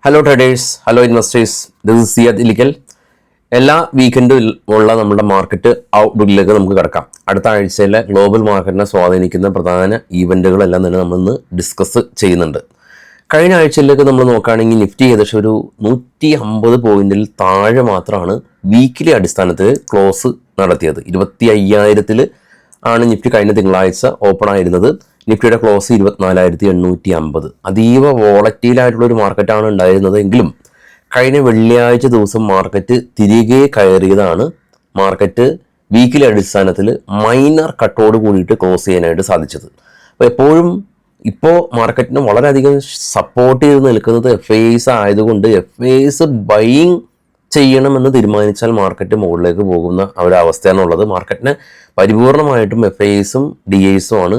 Hello traders, hello investors, this is Siyad Ilikkal. എല്ലാ വീക്കെൻഡും ഉള്ള നമ്മുടെ മാർക്കറ്റ് ഔട്ട്ലുക്കിലേക്ക് നമുക്ക് കിടക്കാം. അടുത്ത ആഴ്ചയിലെ ഗ്ലോബൽ മാർക്കറ്റിനെ സ്വാധീനിക്കുന്ന പ്രധാന ഈവൻറ്റുകളെല്ലാം തന്നെ നമ്മളിന്ന് ഡിസ്കസ് ചെയ്യുന്നുണ്ട്. കഴിഞ്ഞ ആഴ്ചയിലേക്ക് നമ്മൾ നോക്കുകയാണെങ്കിൽ നിഫ്റ്റി ഏകദേശം ഒരു 150 പോയിന്റിൽ താഴെ മാത്രമാണ് വീക്കിലി അടിസ്ഥാനത്തിൽ ക്ലോസ് നടത്തിയത്. 25,000 ആണ് നിഫ്റ്റി കഴിഞ്ഞ തിങ്കളാഴ്ച ഓപ്പൺ ആയിരുന്നത്. നിഫ്റ്റിയുടെ ക്ലോസ് 24,850. അതീവ വോളറ്റീലായിട്ടുള്ളൊരു മാർക്കറ്റാണ് ഉണ്ടായിരുന്നത്. എങ്കിലും കഴിഞ്ഞ വെള്ളിയാഴ്ച ദിവസം മാർക്കറ്റ് തിരികെ കയറിയതാണ് മാർക്കറ്റ് വീക്കിലി അടിസ്ഥാനത്തിൽ മൈനർ കട്ടോട് കൂടിയിട്ട് ക്ലോസ് ചെയ്യാനായിട്ട് സാധിച്ചത്. അപ്പോൾ എപ്പോഴും ഇപ്പോൾ മാർക്കറ്റിന് വളരെയധികം സപ്പോർട്ട് ചെയ്ത് നിൽക്കുന്നത് FIs ആയതുകൊണ്ട് FIs ബൈയിങ് ചെയ്യണമെന്ന് തീരുമാനിച്ചാൽ മാർക്കറ്റ് മുകളിലേക്ക് പോകുന്ന ഒരവസ്ഥയാണുള്ളത്. മാർക്കറ്റിനെ പരിപൂർണമായിട്ടും FIs-ഉം DIs-ഉം ആണ്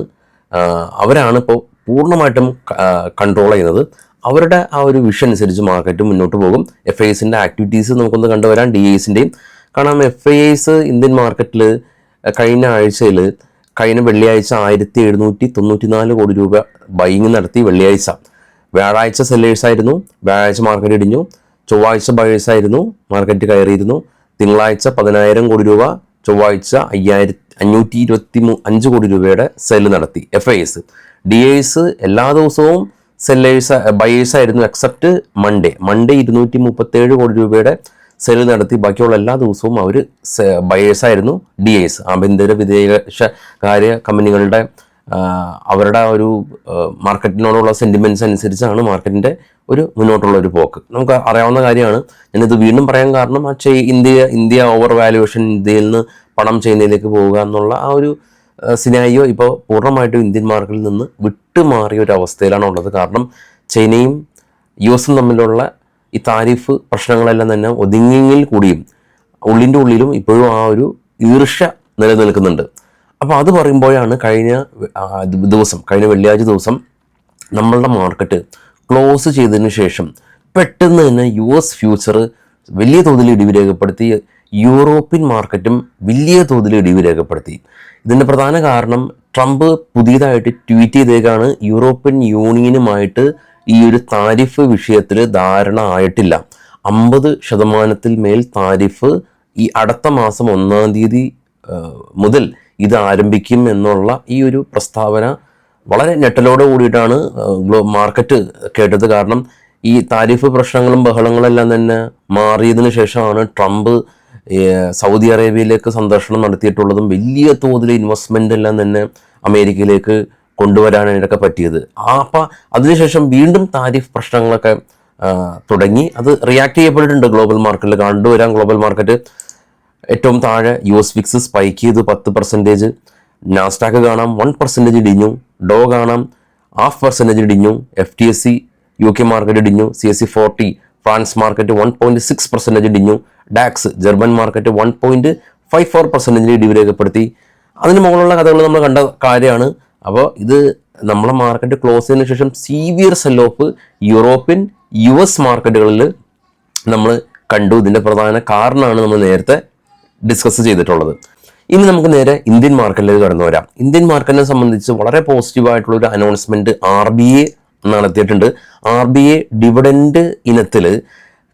അവരാണ് ഇപ്പോൾ പൂർണ്ണമായിട്ടും കൺട്രോൾ ചെയ്യുന്നത്. അവരുടെ ആ ഒരു വിഷൻ അനുസരിച്ച് മാർക്കറ്റ് മുന്നോട്ട് പോകും. FIs-ൻ്റെ ആക്ടിവിറ്റീസ് നമുക്കൊന്ന് കണ്ടുവരാം, DIs-ൻ്റെയും കാരണം. FIs ഇന്ത്യൻ മാർക്കറ്റിൽ കഴിഞ്ഞ വെള്ളിയാഴ്ച 1,794 കോടി രൂപ ബൈയിങ് നടത്തി. വെള്ളിയാഴ്ച, വ്യാഴാഴ്ച സെല്ലേഴ്സ് ആയിരുന്നു, വ്യാഴാഴ്ച മാർക്കറ്റ് ഇടിഞ്ഞു. ചൊവ്വാഴ്ച ബയേഴ്സ് ആയിരുന്നു, മാർക്കറ്റ് കയറിയിരുന്നു. തിങ്കളാഴ്ച 10,000 കോടി രൂപ, ചൊവ്വാഴ്ച 525 കോടി രൂപയുടെ സെല്ല് നടത്തി FIs. DIs എല്ലാ ദിവസവും ബയേഴ്സ് ആയിരുന്നു എക്സെപ്റ്റ് മൺഡേ 237 കോടി രൂപയുടെ സെല്ല് നടത്തി. ബാക്കിയുള്ള എല്ലാ ദിവസവും അവർ ബയേഴ്സ് ആയിരുന്നു. DIs ആഭ്യന്തര വിദേശ കാര്യ കമ്പനികളുടെ അവരുടെ ഒരു മാർക്കറ്റിനോടുള്ള സെൻറ്റിമെൻറ്റ്സ് അനുസരിച്ചാണ് മാർക്കറ്റിൻ്റെ ഒരു മുന്നോട്ടുള്ള ഒരു പോക്ക്. നമുക്ക് അറിയാവുന്ന കാര്യമാണ്. ഞാനിത് വീണ്ടും പറയാൻ കാരണം ഇന്ത്യ ഓവർ വാല്യുവേഷൻ, ഇന്ത്യയിൽ നിന്ന് പണം ചൈനയിലേക്ക് പോവുക എന്നുള്ള ആ ഒരു സിനാരിയോ ഇപ്പോൾ പൂർണ്ണമായിട്ടും ഇന്ത്യൻ മാർക്കറ്റിൽ നിന്ന് വിട്ടുമാറിയ ഒരു അവസ്ഥയിലാണ് ഉള്ളത്. കാരണം ചൈനയും US-ഉം തമ്മിലുള്ള ഈ താരിഫ് പ്രശ്നങ്ങളെല്ലാം തന്നെ ഒതുങ്ങിയെങ്കിൽ കൂടിയും ഉള്ളിൻ്റെ ഉള്ളിലും ഇപ്പോഴും ആ ഒരു ഈർഷ്യ നിലനിൽക്കുന്നുണ്ട്. അപ്പോൾ അത് പറയുമ്പോഴാണ് കഴിഞ്ഞ വെള്ളിയാഴ്ച ദിവസം നമ്മളുടെ മാർക്കറ്റ് ക്ലോസ് ചെയ്തതിന് ശേഷം പെട്ടെന്ന് തന്നെ US ഫ്യൂച്ചർ വലിയ തോതിൽ ഇടിവ് രേഖപ്പെടുത്തി. യൂറോപ്യൻ മാർക്കറ്റും വലിയ തോതിൽ ഇടിവ് രേഖപ്പെടുത്തി. ഇതിൻ്റെ പ്രധാന കാരണം ട്രംപ് പുതിയതായിട്ട് ട്വീറ്റ് ചെയ്തേക്കാണ്. യൂറോപ്യൻ യൂണിയനുമായിട്ട് ഈ ഒരു താരിഫ് വിഷയത്തിൽ ധാരണ ആയിട്ടില്ല. 50% മേൽ താരിഫ് ഈ അടുത്ത മാസം 1-ാം തീയതി മുതൽ ഇത് ആരംഭിക്കും എന്നുള്ള ഈ ഒരു പ്രസ്താവന വളരെ ഞെട്ടലോടെ കൂടിയിട്ടാണ് മാർക്കറ്റ് കേട്ടത്. കാരണം ഈ താരിഫ് പ്രശ്നങ്ങളും ബഹളങ്ങളെല്ലാം തന്നെ മാറിയതിനു ശേഷമാണ് ട്രംപ് സൗദി അറേബ്യയിലേക്ക് സന്ദർശനം നടത്തിയിട്ടുള്ളതും വലിയ തോതിൽ ഇൻവെസ്റ്റ്മെൻ്റ് എല്ലാം തന്നെ അമേരിക്കയിലേക്ക് കൊണ്ടുവരാനായിട്ടൊക്കെ പറ്റിയത്. അപ്പം അതിനുശേഷം വീണ്ടും താരിഫ് പ്രശ്നങ്ങളൊക്കെ തുടങ്ങി. അത് റിയാക്ട് ചെയ്യപ്പെട്ടിട്ടുണ്ട് ഗ്ലോബൽ മാർക്കറ്റിൽ. കണ്ടുവരാം ഗ്ലോബൽ മാർക്കറ്റ് ഏറ്റവും താഴെ US വിക്സ് സ്പൈക്ക് ചെയ്ത് 10%, നാസ്ഡാക്ക് കാണാം 1% ഇടിഞ്ഞു, ഡോ കാണാം 0.5% ഇടിഞ്ഞു, FTSE UK മാർക്കറ്റ് ഇടിഞ്ഞു, CAC 40 ഫ്രാൻസ് മാർക്കറ്റ് 1.6% ഇടിഞ്ഞു, ഡാക്സ് ജർമ്മൻ മാർക്കറ്റ് 1.54% ഇടിവ് രേഖപ്പെടുത്തി. അതിന് മുകളിലുള്ള കഥകൾ നമ്മൾ കണ്ട കാര്യമാണ്. അപ്പോൾ ഇത് നമ്മളെ മാർക്കറ്റ് ക്ലോസ് ചെയ്തതിനു ശേഷം severe cell of European US മാർക്കറ്റുകളിൽ നമ്മൾ കണ്ടു. ഇതിൻ്റെ പ്രധാന കാരണമാണ് നമ്മൾ നേരത്തെ ഡിസ്കസ് ചെയ്തിട്ടുള്ളത്. ഇനി നമുക്ക് നേരെ ഇന്ത്യൻ മാർക്കറ്റിലേക്ക് കടന്നു വരാം. ഇന്ത്യൻ മാർക്കറ്റിനെ സംബന്ധിച്ച് വളരെ പോസിറ്റീവായിട്ടുള്ളൊരു അനൗൺസ്മെൻറ്റ് RBI നടത്തിയിട്ടുണ്ട്. RBI ഡിവിഡൻഡ് ഇനത്തിൽ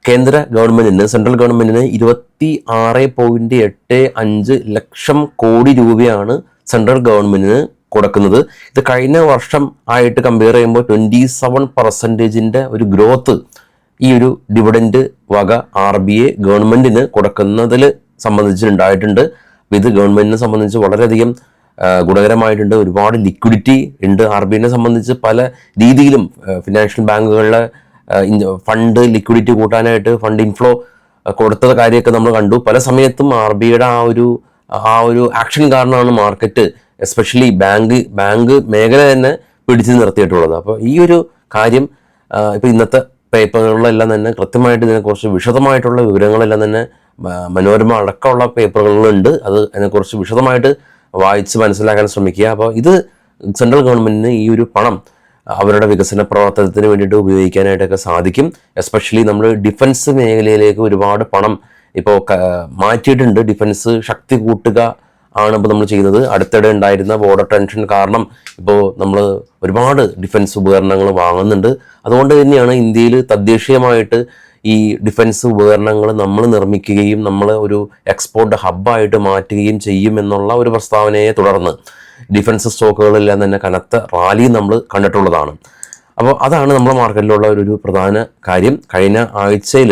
സെൻട്രൽ ഗവൺമെൻറ്റിന് 26.85 ലക്ഷം കോടി രൂപയാണ് സെൻട്രൽ ഗവൺമെൻറ്റിന് കൊടുക്കുന്നത്. ഇത് കഴിഞ്ഞ വർഷം ആയിട്ട് കമ്പയർ ചെയ്യുമ്പോൾ 27% ഒരു ഗ്രോത്ത് ഈ ഒരു ഡിവിഡൻഡ് വക RBI ഗവൺമെൻറ്റിന് കൊടുക്കുന്നതിൽ സംബന്ധിച്ചിട്ടുണ്ടായിട്ടുണ്ട്. ഇത് ഗവൺമെൻറ്റിനെ സംബന്ധിച്ച് വളരെയധികം ഗുണകരമായിട്ടുണ്ട്. ഒരുപാട് ലിക്വിഡിറ്റി ഉണ്ട്. RBIനെ സംബന്ധിച്ച് പല രീതിയിലും ഫിനാൻഷ്യൽ ബാങ്കുകളിലെ ഫണ്ട് ലിക്വിഡിറ്റി കൂട്ടാനായിട്ട് ഫണ്ട് ഇൻഫ്ലോ കൊടുത്ത കാര്യമൊക്കെ നമ്മൾ കണ്ടു. പല സമയത്തും RBIയുടെ ആ ഒരു ആക്ഷൻ കാരണമാണ് മാർക്കറ്റ് എസ്പെഷ്യലി ബാങ്ക് മേഖല തന്നെ പിടിച്ചു നിർത്തിയിട്ടുള്ളത്. അപ്പോൾ ഈ ഒരു കാര്യം ഇപ്പോൾ ഇന്നത്തെ പേപ്പറുകളിലെല്ലാം തന്നെ കൃത്യമായിട്ട് ഇതിനെക്കുറിച്ച് വിശദമായിട്ടുള്ള വിവരങ്ങളെല്ലാം തന്നെ മനോരമ അടക്കമുള്ള പേപ്പറുകളുണ്ട്. അതിനെക്കുറിച്ച് വിശദമായിട്ട് വായിച്ച് മനസ്സിലാക്കാൻ ശ്രമിക്കുക. അപ്പോൾ ഇത് സെൻട്രൽ ഗവൺമെൻറ്റിന് ഈ ഒരു പണം അവരുടെ വികസന പ്രവർത്തനത്തിന് വേണ്ടിയിട്ട് ഉപയോഗിക്കാനായിട്ടൊക്കെ സാധിക്കും. എസ്പെഷ്യലി നമ്മൾ ഡിഫൻസ് മേഖലയിലേക്ക് ഒരുപാട് പണം ഇപ്പോൾ മാറ്റിയിട്ടുണ്ട്. ഡിഫൻസ് ശക്തി കൂട്ടുക, ആണ് ഇപ്പോൾ നമ്മൾ ചെയ്യുന്നത്. അടുത്തിടെ ഉണ്ടായിരുന്ന ബോർഡർ ടെൻഷൻ കാരണം ഇപ്പോൾ നമ്മൾ ഒരുപാട് ഡിഫൻസ് ഉപകരണങ്ങൾ വാങ്ങുന്നുണ്ട്. അതുകൊണ്ട് തന്നെയാണ് ഇന്ത്യയിൽ തദ്ദേശീയമായിട്ട് ഈ ഡിഫൻസ് ഉപകരണങ്ങൾ നമ്മൾ നിർമ്മിക്കുകയും നമ്മൾ ഒരു എക്സ്പോർട്ട് ഹബ്ബായിട്ട് മാറ്റുകയും ചെയ്യും എന്നുള്ള ഒരു പ്രസ്താവനയെ തുടർന്ന് ഡിഫൻസ് സ്റ്റോക്കുകളെല്ലാം തന്നെ കനത്ത റാലി നമ്മൾ കണ്ടിട്ടുള്ളതാണ്. അപ്പോൾ അതാണ് നമ്മുടെ മാർക്കറ്റിലുള്ള ഒരു പ്രധാന കാര്യം. കഴിഞ്ഞ ആഴ്ചയിൽ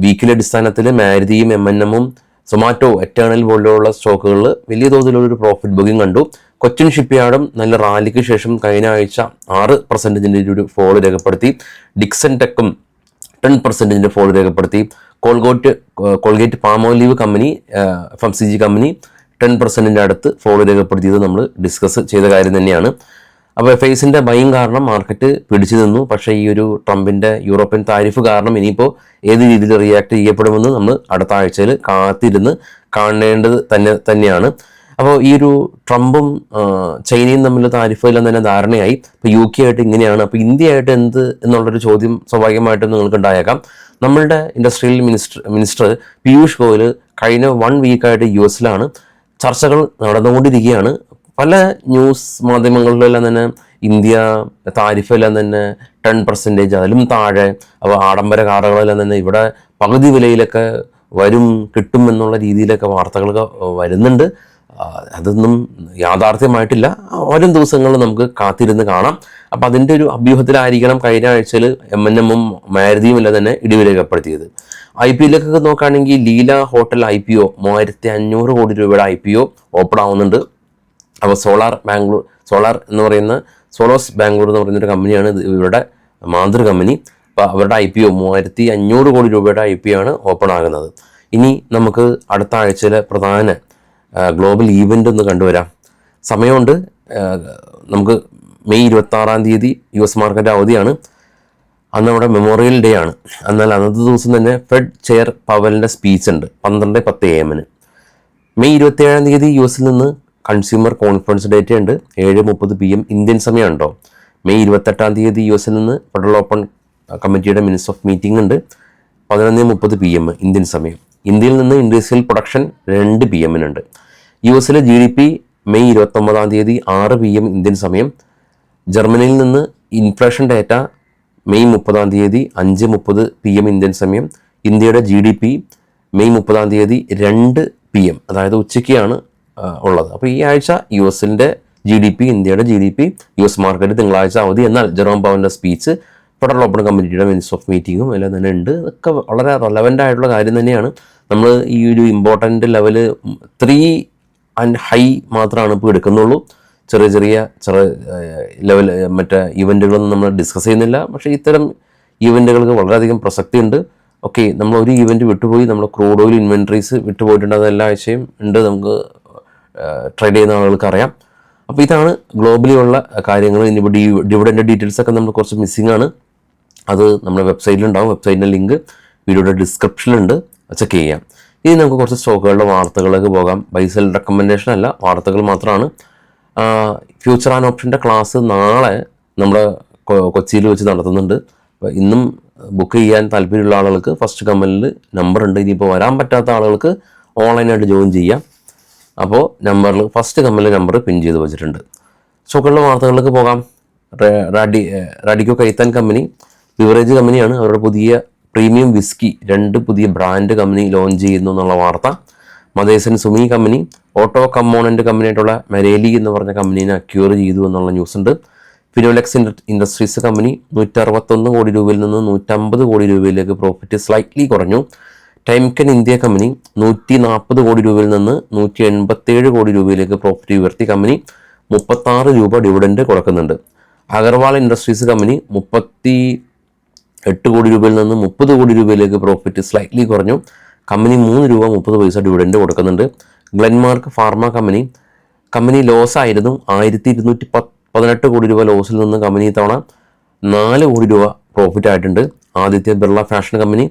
വീക്കിലി അടിസ്ഥാനത്തിൽ മാരുതിയും M&M-ഉം സൊമാറ്റോ, എറ്റേണൽ പോലെയുള്ള സ്റ്റോക്കുകളിൽ വലിയ തോതിലൊരു പ്രോഫിറ്റ് ബുക്കിംഗ് കണ്ടു. കൊച്ചിൻ ഷിപ്പ്യാർഡും നല്ല റാലിക്ക് ശേഷം കഴിഞ്ഞ ആഴ്ച 6% ഒരു ഫോൾ രേഖപ്പെടുത്തി. ഡിക്സൺ ടെക്കും 10% ഫോൾ രേഖപ്പെടുത്തി. Colgate Palmolive company, FMCG company 10% അടുത്ത് ഫോൾ രേഖപ്പെടുത്തിയത് നമ്മൾ ഡിസ്കസ് ചെയ്ത കാര്യം തന്നെയാണ്. അപ്പോൾ FISന്റെ ബൈങ് കാരണം മാർക്കറ്റ് പിടിച്ചു നിന്നു. പക്ഷേ ഈ ഒരു ട്രംപിൻ്റെ യൂറോപ്യൻ താരിഫ് കാരണം ഇനിയിപ്പോൾ ഏത് രീതിയിൽ റിയാക്ട് ചെയ്യപ്പെടുമെന്ന് നമ്മൾ അടുത്ത ആഴ്ചയിൽ കാത്തിരുന്ന് കാണേണ്ടത് തന്നെയാണ്. അപ്പോൾ ഈ ഒരു ട്രംപും ചൈനയും തമ്മിലുള്ള താരിഫ് എല്ലാം തന്നെ ധാരണയായി. ഇപ്പോൾ UK ആയിട്ട് ഇങ്ങനെയാണ്, അപ്പോൾ ഇന്ത്യ ആയിട്ട് എന്ത് എന്നുള്ളൊരു ചോദ്യം സ്വാഭാവികമായിട്ടും നിങ്ങൾക്ക് ഉണ്ടായേക്കാം. നമ്മളുടെ ഇൻഡസ്ട്രിയൽ മിനിസ്റ്റർ പീയൂഷ് ഗോയൽ കഴിഞ്ഞ 1 വീക്കായിട്ട് US ചർച്ചകൾ നടന്നുകൊണ്ടിരിക്കുകയാണ്. പല ന്യൂസ് മാധ്യമങ്ങളിലെല്ലാം തന്നെ ഇന്ത്യ താരിഫെല്ലാം തന്നെ 10% അതിലും താഴെ, അപ്പോൾ ആഡംബര കാറുകളെല്ലാം തന്നെ ഇവിടെ പകുതി വിലയിലൊക്കെ കിട്ടും എന്നുള്ള രീതിയിലൊക്കെ വാർത്തകളൊക്കെ വരുന്നുണ്ട്. അതൊന്നും യാഥാർത്ഥ്യമായിട്ടില്ല. വരും ദിവസങ്ങളിൽ നമുക്ക് കാത്തിരുന്ന് കാണാം. അപ്പോൾ അതിൻ്റെ ഒരു അഭ്യൂഹത്തിലായിരിക്കണം കഴിഞ്ഞ ആഴ്ചയിൽ M&M-ഉം മാരുതിയും എല്ലാം തന്നെ ഇടിവ് രേഖപ്പെടുത്തിയത്. IPO നോക്കുകയാണെങ്കിൽ ലീല ഹോട്ടൽ IPO 3500 കോടി രൂപയുടെ IPO ഓപ്പൺ ആവുന്നുണ്ട്. അപ്പോൾ സോളാർ എന്ന് പറയുന്ന സോളോസ് ബാംഗ്ലൂർ എന്ന് പറയുന്നൊരു കമ്പനിയാണ് ഇവരുടെ മാതൃ കമ്പനി. അപ്പോൾ അവരുടെ IPO 3500 കോടി രൂപയുടെ IPO ആണ് ഓപ്പൺ ആകുന്നത്. ഇനി നമുക്ക് അടുത്ത ആഴ്ചയിലെ പ്രധാന ഗ്ലോബൽ ഈവൻ്റ് ഒന്ന് കണ്ടുവരാം. സമയമുണ്ട്. നമുക്ക് മെയ് 26-ാം തീയതി US മാർക്കറ്റ് അവധിയാണ്. അന്ന് നമ്മുടെ മെമ്മോറിയൽ ഡേ ആണ്. എന്നാൽ അന്നത്തെ ദിവസം തന്നെ ഫെഡ് ചെയർ പവലിൻ്റെ സ്പീച്ച് ഉണ്ട് 12:10 AM. മെയ് 27-ാം തീയതി US നിന്ന് കൺസ്യൂമർ കോൺഫറൻസ് ഡേറ്റ ഉണ്ട് 7:30 PM ഇന്ത്യൻ സമയം ഉണ്ടോ. മെയ് 28-ാം തീയതി US നിന്ന് ഫെഡറൽ ഓപ്പൺ കമ്മിറ്റിയുടെ മിനിറ്റ്സ് ഓഫ് മീറ്റിംഗ് ഉണ്ട് 11:30 PM ഇന്ത്യൻ സമയം. ഇന്ത്യയിൽ നിന്ന് industrial production 2 PM US GDP May 29-ാം തീയതി 6 PM ഇന്ത്യൻ സമയം. ജർമ്മനിയിൽ നിന്ന് ഇൻഫ്ലേഷൻ ഡേറ്റ മെയ് 30-ാം തീയതി 5:30 PM ഇന്ത്യൻ സമയം. ഇന്ത്യയുടെ GDP മെയ് 30-ാം തീയതി 2 PM, അതായത് ഉച്ചയ്ക്കാണ് ഉള്ളത്. അപ്പോൾ ഈ ആഴ്ച US-ൻ്റെ GDP, ഇന്ത്യയുടെ GDP, US മാർക്കറ്റ് തിങ്കളാഴ്ച അവധി. എന്നാൽ ജെറോം പവലിൻ്റെ സ്പീച്ച്, ഫെഡറൽ ഓപ്പൺ കമ്മിറ്റിയുടെ മിനിറ്റ്സ് ഓഫ് മീറ്റിങ്ങും എല്ലാം തന്നെ ഉണ്ട്. ഇതൊക്കെ വളരെ റെലവൻ്റ് ആയിട്ടുള്ള കാര്യം തന്നെയാണ്. നമ്മൾ ഈ ഒരു ഇമ്പോർട്ടൻ്റ് ലെവൽ 3 and ഹൈ മാത്രമാണ് ഇപ്പോൾ എടുക്കുന്നുള്ളൂ. ചെറിയ ലെവൽ മറ്റേ ഇവൻറ്റുകളൊന്നും നമ്മൾ ഡിസ്കസ് ചെയ്യുന്നില്ല. പക്ഷേ ഇത്തരം ഇവൻറ്റുകൾക്ക് വളരെയധികം പ്രസക്തി ഉണ്ട്. ഓക്കെ, നമ്മൾ ഒരു ഇവൻറ്റ് വിട്ടുപോയി, നമ്മൾ ക്രൂഡ് ഓയിൽ ഇൻവെൻട്രീസ് വിട്ടുപോയിട്ടുണ്ട്. അത് എല്ലാ ആഴ്ചയും ഉണ്ട്, നമുക്ക് ട്രേഡ് ചെയ്യുന്ന ആളുകൾക്ക് അറിയാം. അപ്പോൾ ഇതാണ് ഗ്ലോബലി ഉള്ള കാര്യങ്ങൾ. ഇനിയിപ്പോൾ ഡിവിഡൻ്റെ ഡീറ്റെയിൽസൊക്കെ നമ്മൾ കുറച്ച് മിസ്സിംഗ് ആണ്. അത് നമ്മുടെ വെബ്സൈറ്റിലുണ്ടാവും. വെബ്സൈറ്റിൻ്റെ ലിങ്ക് വീഡിയോയുടെ ഡിസ്ക്രിപ്ഷനിലുണ്ട്, ചെക്ക് ചെയ്യാം. ഇനി നമുക്ക് കുറച്ച് സ്റ്റോക്കുകളുടെ വാർത്തകളിലേക്ക് പോകാം. ബൈസെൽ റെക്കമെൻഡേഷൻ അല്ല, വാർത്തകൾ മാത്രമാണ്. ഫ്യൂച്ചർ ആൻഡ് ഓപ്ഷൻ്റെ ക്ലാസ് നാളെ നമ്മുടെ കൊച്ചിയിൽ വെച്ച് നടത്തുന്നുണ്ട്. അപ്പോൾ ഇന്നും ബുക്ക് ചെയ്യാൻ താല്പര്യമുള്ള ആളുകൾക്ക് ഫസ്റ്റ് കമൻറ്റിൽ നമ്പർ ഉണ്ട്. ഇനിയിപ്പോൾ വരാൻ പറ്റാത്ത ആളുകൾക്ക് ഓൺലൈനായിട്ട് ജോയിൻ ചെയ്യാം. അപ്പോൾ നമ്പറിൽ ഫസ്റ്റ് കമൻറ്റിൽ നമ്പർ പിൻ ചെയ്ത് വെച്ചിട്ടുണ്ട്. സ്റ്റോക്കുകളുടെ വാർത്തകളിലേക്ക് പോകാം. റാഡിക്കോ കൈത്താൻ കമ്പനി ബിവറേജ് കമ്പനിയാണ്. അവരുടെ പുതിയ പ്രീമിയം വിസ്കി 2 പുതിയ ബ്രാൻഡ് കമ്പനി ലോഞ്ച് ചെയ്യുന്നു എന്നുള്ള വാർത്ത. മദേസൻ സുമി കമ്പനി ഓട്ടോ കമ്പോണൻ്റ് കമ്പനിയായിട്ടുള്ള മെരേലി എന്ന് പറഞ്ഞ കമ്പനീനെ അക്യൂർ ചെയ്തു എന്നുള്ള ന്യൂസ് ഉണ്ട്. ഫിനോലെക്സ് ഇൻഡസ്ട്രീസ് കമ്പനി 161 കോടി രൂപയിൽ നിന്ന് 150 കോടി രൂപയിലേക്ക് പ്രോഫിറ്റ് സ്ലൈറ്റ്ലി കുറഞ്ഞു. ടൈംകൻ ഇന്ത്യ കമ്പനി 140 കോടി രൂപയിൽ നിന്ന് 187 കോടി രൂപയിലേക്ക് പ്രോഫിറ്റ് ഉയർത്തി. കമ്പനി 36 രൂപ ഡിവിഡൻഡ് കൊടുക്കുന്നുണ്ട്. അഗർവാൾ ഇൻഡസ്ട്രീസ് കമ്പനി 38 കോടി രൂപയിൽ നിന്ന് 30 കോടി രൂപയിലേക്ക് പ്രോഫിറ്റ് സ്ലൈറ്റ്ലി കുറഞ്ഞു. കമ്പനി 3 രൂപ 30 പൈസ ഡിവിഡൻഡ് കൊടുക്കുന്നുണ്ട്. ഗ്ലെൻമാർക്ക് ഫാർമ കമ്പനി ലോസ് ആയിരുന്നു. 1218 കോടി രൂപ ലോസിൽ നിന്ന് കമ്പനി ഇത്തവണ 4 കോടി രൂപ പ്രോഫിറ്റ് ആയിട്ടുണ്ട്. ആദിത്യ ബിർള ഫാഷൻ കമ്പനി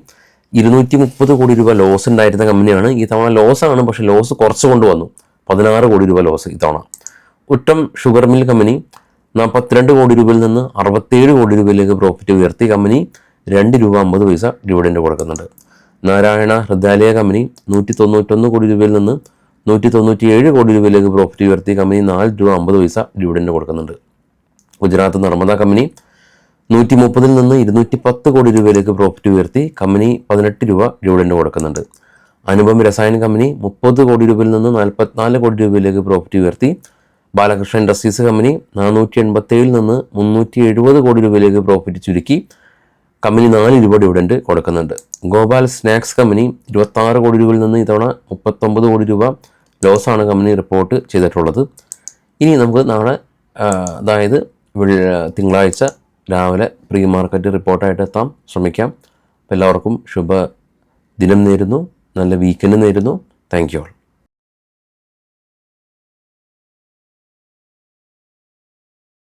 230 കോടി രൂപ ലോസ് ഉണ്ടായിരുന്ന കമ്പനിയാണ്. ഈ തവണ ലോസാണ്, പക്ഷേ ലോസ് കുറച്ച് കൊണ്ടുവന്നു. 16 കോടി രൂപ ലോസ് ഇത്തവണ. ഉറ്റം ഷുഗർ മിൽ കമ്പനി 42 കോടി രൂപയിൽ നിന്ന് 67 കോടി രൂപയിലേക്ക് പ്രോഫിറ്റ് ഉയർത്തി. കമ്പനി 2 രൂപ 50 പൈസ ഡിവിഡൻഡ് കൊടുക്കുന്നുണ്ട്. നാരായണ ഹൃദയാലയ കമ്പനി 191 കോടി രൂപയിൽ നിന്ന് 197 കോടി രൂപയിലേക്ക് പ്രോഫിറ്റ് ഉയർത്തി കമ്പനി 4 രൂപ 50 പൈസ ഡിവിഡൻഡ് കൊടുക്കുന്നുണ്ട്. ഗുജറാത്ത് നർമ്മദ കമ്പനി 130 നിന്ന് 210 കോടി രൂപയിലേക്ക് പ്രോഫിറ്റ് ഉയർത്തി കമ്പനി 18 രൂപ ഡിവിഡൻഡ് കൊടുക്കുന്നുണ്ട്. അനുപം രസായന കമ്പനി 30 കോടി രൂപയിൽ നിന്ന് 44 കോടി രൂപയിലേക്ക് പ്രോഫിറ്റ് ഉയർത്തി ബാലകൃഷ്ണ ഇൻഡസ്ട്രീസ് കമ്പനി 487 നിന്ന് 370 കോടി രൂപയിലേക്ക് പ്രോഫിറ്റ് ചുരുക്കി കമ്പനി 4 രൂപ ഡിവിഡൻഡ് കൊടുക്കുന്നുണ്ട്. ഗോപാൽ സ്നാക്സ് കമ്പനി 26 കോടി രൂപയിൽ നിന്ന് ഇത്തവണ 39 കോടി രൂപ ലോസാണ് കമ്പനി റിപ്പോർട്ട് ചെയ്തിട്ടുള്ളത്. ഇനി നമുക്ക് നാളെ അതായത് തിങ്കളാഴ്ച രാവിലെ പ്രീ മാർക്കറ്റ് റിപ്പോർട്ടായിട്ട് എത്താൻ ശ്രമിക്കാം. എല്ലാവർക്കും ശുഭ ദിനം നേരുന്നു, നല്ല വീക്കെൻഡ് നേരുന്നു. Thank you all.